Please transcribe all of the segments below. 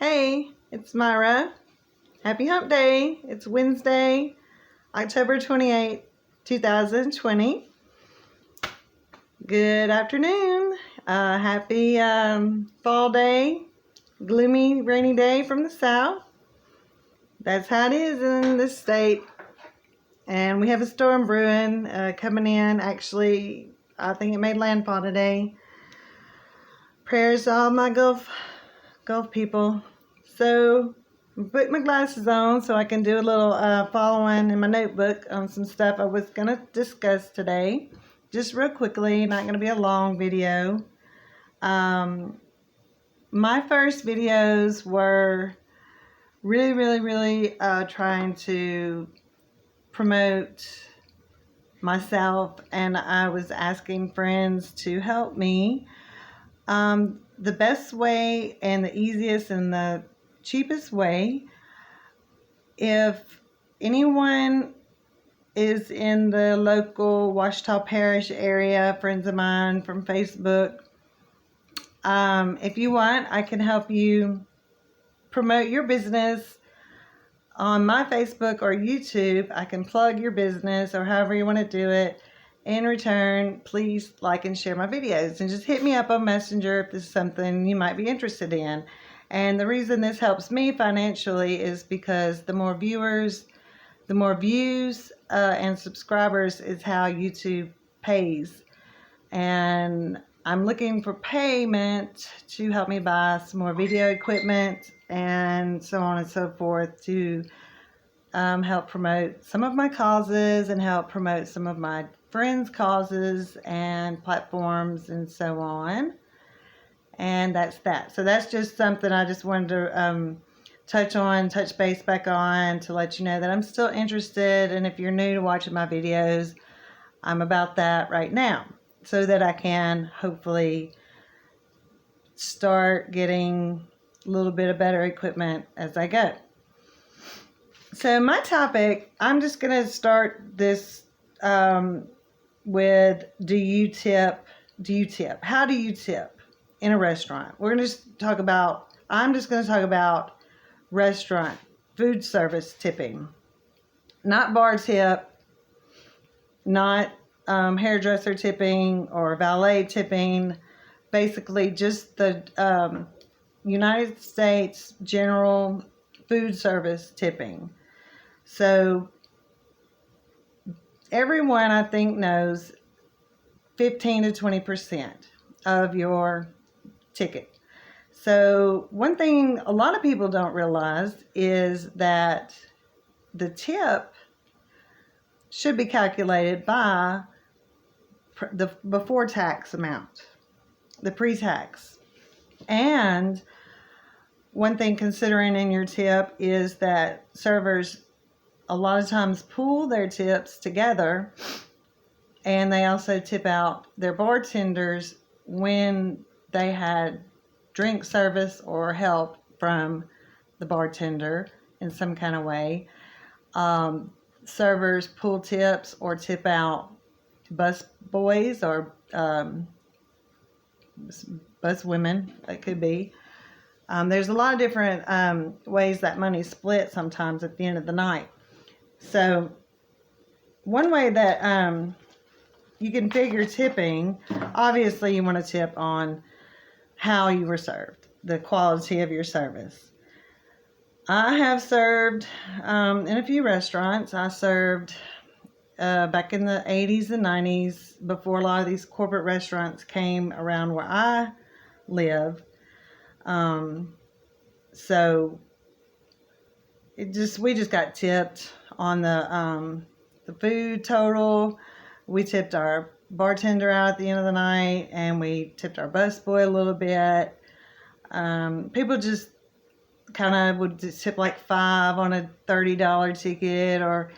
Hey, it's Myra. Happy Hump Day. It's Wednesday, October 28th, 2020. Good afternoon. Happy fall day. Gloomy, rainy day from the south. That's how it is in this state. And we have a storm brewing coming in. Actually, I think it made landfall today. Prayers to all my Gulf people. So, put my glasses on so I can do a little following in my notebook on some stuff I was going to discuss today. Just real quickly, not going to be a long video. My first videos were really trying to promote myself, and I was asking friends to help me. The best way and the easiest and the cheapest way, if anyone is in the local Ouachita Parish area, friends of mine from Facebook, if you want, I can help you promote your business on my Facebook or YouTube. I can plug your business or however you want to do it. In return, please like and share my videos, and just hit me up on Messenger if this is something you might be interested in. And the reason this helps me financially is because the more viewers, the more views and subscribers is how YouTube pays. And I'm looking for payment to help me buy some more video equipment and so on and so forth to help promote some of my causes and help promote some of my friends' causes and platforms and so on. And that's that. So that's just something I just wanted to touch base back on to let you know that I'm still interested. And if you're new to watching my videos, I'm about that right now so that I can hopefully start getting a little bit of better equipment as I go. So my topic, I'm just going to start this with do you tip? How do you tip in a restaurant? I'm just going to talk about restaurant food service tipping. Not bar tip, not hairdresser tipping or valet tipping. Basically just the United States general food service tipping. So everyone, I think, knows 15 to 20% of your ticket. So one thing a lot of people don't realize is that the tip should be calculated by the before tax amount, the pre-tax. And one thing considering in your tip is that servers a lot of times pool their tips together, and they also tip out their bartenders when they had drink service or help from the bartender in some kind of way. Servers pool tips or tip out bus boys or bus women, it could be. There's a lot of different ways that money's split sometimes at the end of the night. So one way that you can figure tipping, obviously you want to tip on how you were served, the quality of your service. I have served in a few restaurants. I served back in the 80s and 90s before a lot of these corporate restaurants came around where I live. So we just got tipped on the food total. We tipped our bartender out at the end of the night, and we tipped our busboy a little bit. People just kind of would tip like $5 on a $30 ticket, or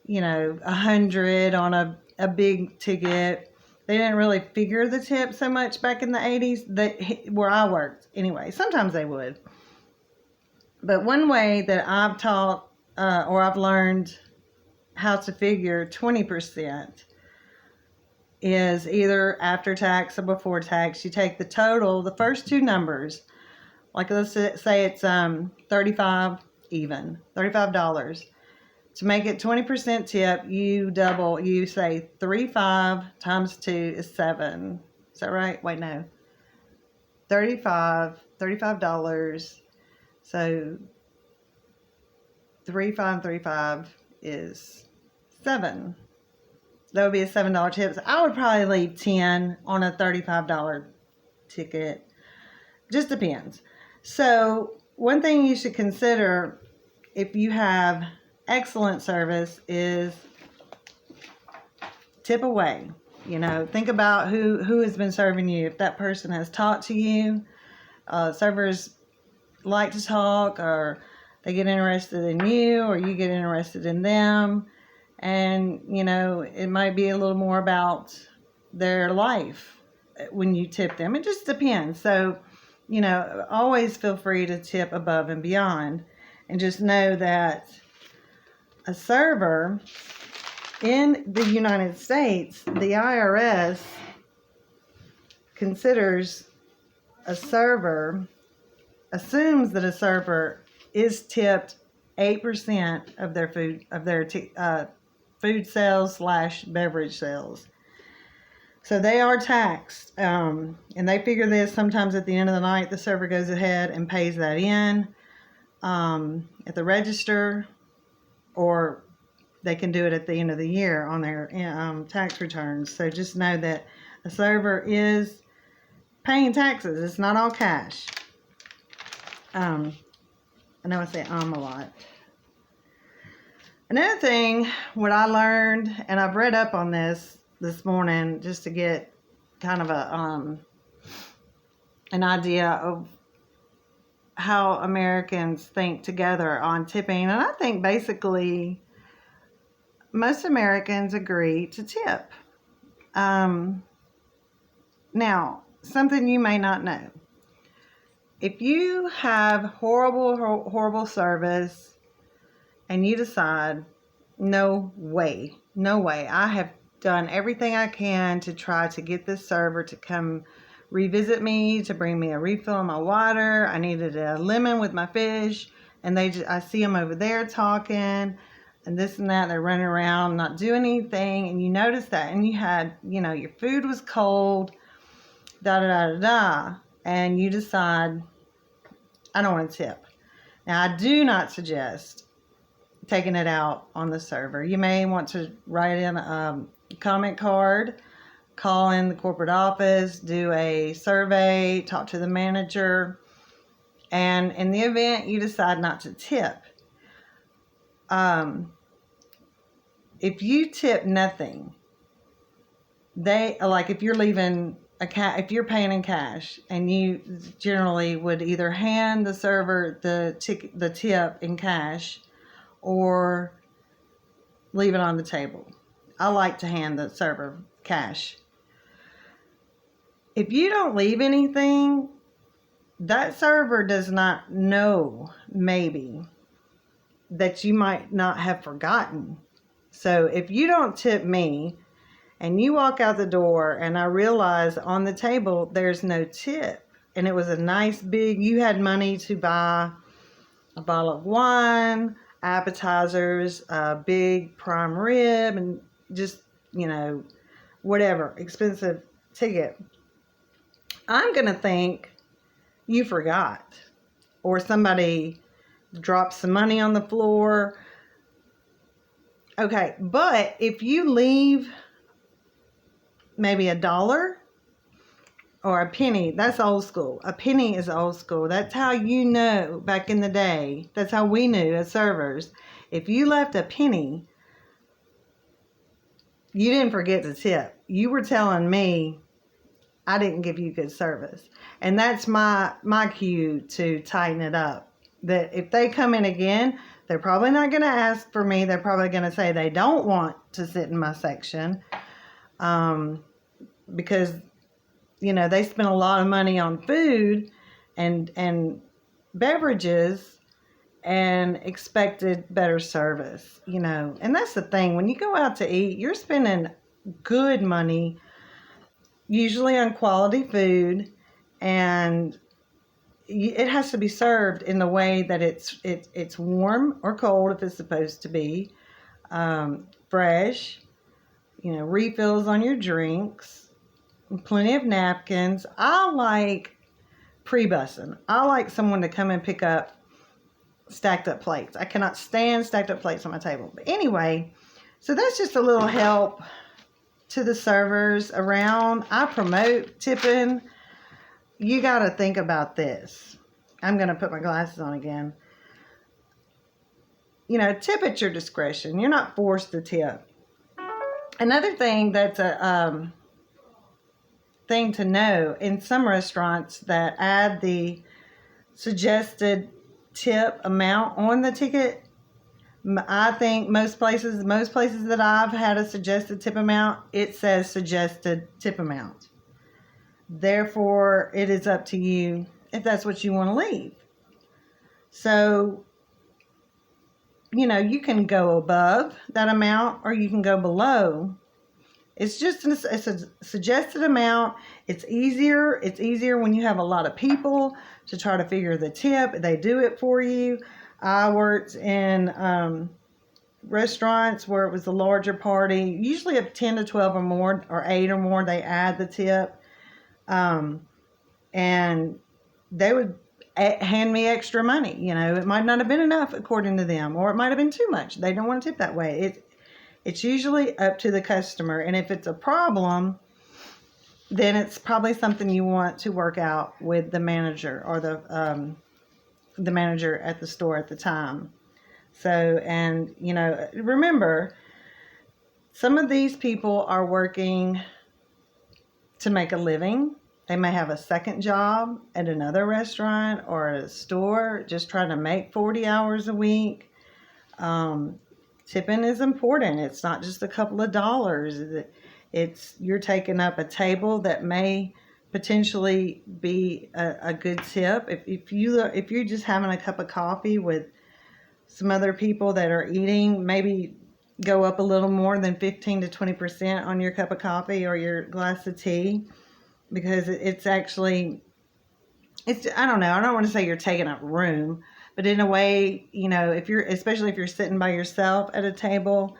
$100 on a big ticket. They didn't really figure the tip so much back in the 80s where I worked anyway. Sometimes they would. But one way that I've taught or I've learned how to figure 20% is either after tax or before tax. You take the total, the first two numbers Like let's say it's 35 even, $35. To make it 20% tip, you double, you say 35 times 2 is 7. Is that right? Wait, no. $35. So 35 is 7. That would be a $7 tip. So I would probably leave 10 on a $35 ticket. Just depends. So one thing you should consider if you have excellent service is tip away. You know, think about who has been serving you. If that person has talked to you, servers like to talk, or they get interested in you, or you get interested in them. And, you know, it might be a little more about their life when you tip them. It just depends. So, you know, always feel free to tip above and beyond. And just know that a server in the United States, the IRS considers a server, assumes that a server is tipped 8% of their food sales / beverage sales. So they are taxed, and they figure this sometimes at the end of the night. The server goes ahead and pays that in at the register, or they can do it at the end of the year on their tax returns. So just know that a server is paying taxes. It's not all cash. I know I say a lot. Another thing, what I learned, and I've read up on this morning just to get kind of an idea of how Americans think together on tipping. And I think basically most Americans agree to tip. Now, something you may not know. If you have horrible service and you decide, no way, I have done everything I can to try to get this server to come revisit me, to bring me a refill on my water. I needed a lemon with my fish, and I see them over there talking and this and that. They're running around, not doing anything, and you notice that, and you had, you know, your food was cold, and you decide, I don't want to tip. Now, I do not suggest taking it out on the server. You may want to write in a comment card, call in the corporate office, do a survey, talk to the manager, and in the event you decide not to tip, if you tip nothing, if you're leaving if you're paying in cash, and you generally would either hand the server the tip in cash or leave it on the table. I like to hand the server cash. If you don't leave anything, that server does not know, maybe, that you might not have forgotten. So if you don't tip me and you walk out the door and I realize on the table there's no tip, and it was a nice big, you had money to buy a bottle of wine, appetizers, a big prime rib, and just, you know, whatever, expensive ticket, I'm going to think you forgot, or somebody dropped some money on the floor. Okay, but if you leave maybe $1 or a penny, that's old school. A penny is old school. That's how you know back in the day. That's how we knew as servers. If you left a penny, you didn't forget to tip. You were telling me I didn't give you good service. And that's my cue to tighten it up. That if they come in again, they're probably not going to ask for me. They're probably going to say they don't want to sit in my section. Because, you know, they spend a lot of money on food and beverages and expected better service, you know. And that's the thing. When you go out to eat, you're spending good money, usually on quality food, and it has to be served in the way that it's warm or cold if it's supposed to be, fresh, refills on your drinks, plenty of napkins. I like pre-bussing. I like someone to come and pick up stacked up plates. I cannot stand stacked up plates on my table. But anyway, so that's just a little help to the servers around. I promote tipping. You got to think about this. I'm going to put my glasses on again. Tip at your discretion. You're not forced to tip. Another thing that's a thing to know, in some restaurants that add the suggested tip amount on the ticket, I think most places that I've had a suggested tip amount, it says suggested tip amount. Therefore, it is up to you if that's what you want to leave. So, you can go above that amount or you can go below. It's just it's a suggested amount. It's easier when you have a lot of people to try to figure the tip. They do it for you. I worked in restaurants where it was a larger party, usually of 10 to 12 or more, or 8 or more, they add the tip. And they would hand me extra money. It might not have been enough according to them, or it might have been too much. They don't want to tip that way. It's usually up to the customer. And if it's a problem, then it's probably something you want to work out with the manager or the manager at the store at the time. So, and, remember, some of these people are working to make a living. They may have a second job at another restaurant or at a store, just trying to make 40 hours a week. Tipping is important. It's not just a couple of dollars. You're taking up a table that may potentially be a good tip. If you're just having a cup of coffee with some other people that are eating, maybe go up a little more than 15 to 20% on your cup of coffee or your glass of tea, because it's I don't know, I don't want to say you're taking up room, but in a way, especially if you're sitting by yourself at a table,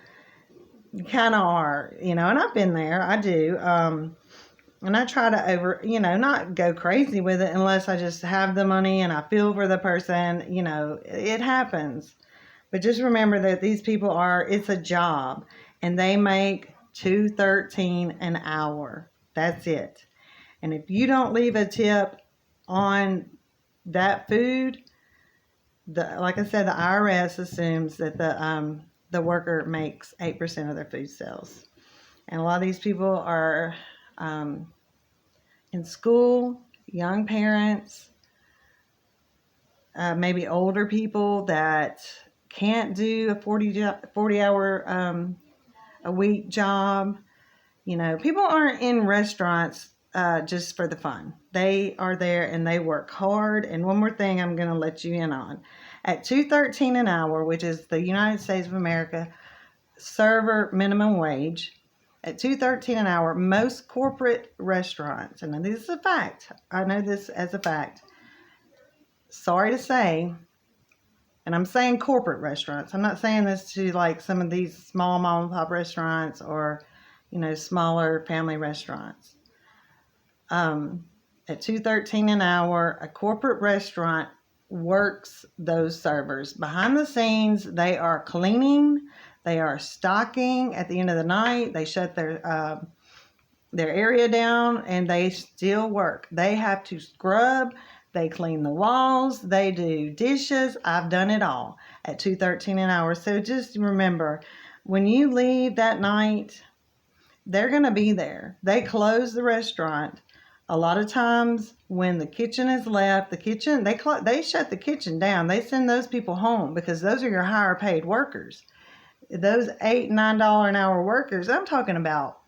you kind of are, and I've been there, I do, and I try to not go crazy with it unless I just have the money and I feel for the person, it happens. But just remember that these people it's a job, and they make $2.13 an hour. That's it. And if you don't leave a tip on that food, like I said, the IRS assumes that the worker makes 8% of their food sales. And a lot of these people are in school, young parents, maybe older people that can't do a 40-hour a week job. People aren't in restaurants just for the fun. They are there and they work hard. And one more thing I'm going to let you in on. At $2.13 an hour, which is the United States of America server minimum wage, at $2.13 an hour, most corporate restaurants, and this is a fact, I know this as a fact, sorry to say, and I'm saying corporate restaurants. I'm not saying this to like some of these small mom and pop restaurants or, smaller family restaurants. At $2.13 an hour, a corporate restaurant works those servers. Behind the scenes, they are cleaning, they are stocking. At the end of the night, they shut their area down and they still work. They have to scrub. They clean the walls. They do dishes. I've done it all at $2.13 an hour. So just remember, when you leave that night, they're going to be there. They close the restaurant. A lot of times when the kitchen is left, they shut the kitchen down. They send those people home because those are your higher paid workers. Those $8, $9 an hour workers, I'm talking about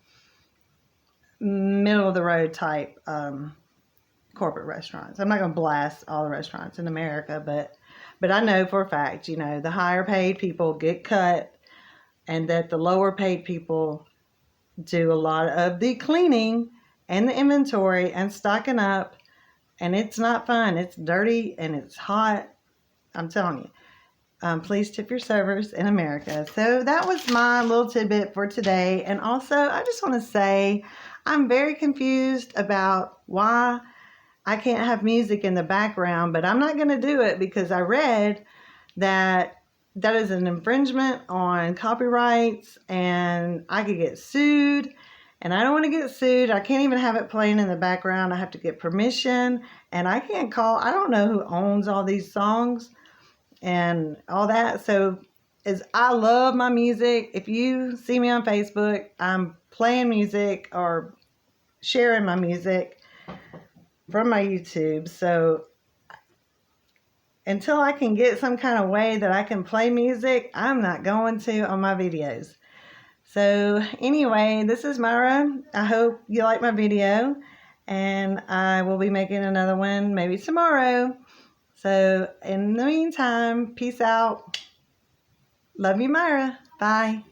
middle of the road type corporate restaurants. I'm not going to blast all the restaurants in America, but I know for a fact, the higher paid people get cut and that the lower paid people do a lot of the cleaning and the inventory and stocking up and it's not fun. It's dirty and it's hot. I'm telling you. Please tip your servers in America. So that was my little tidbit for today. And also, I just want to say I'm very confused about why I can't have music in the background, but I'm not going to do it because I read that that is an infringement on copyrights and I could get sued. And I don't want to get sued. I can't even have it playing in the background. I have to get permission. And I can't call. I don't know who owns all these songs and all that. So I love my music. If you see me on Facebook, I'm playing music or sharing my music from my YouTube. So until I can get some kind of way that I can play music, I'm not going to on my videos. So anyway, this is Myra. I hope you like my video, and I will be making another one maybe tomorrow. So in the meantime, peace out. Love you, Myra. Bye.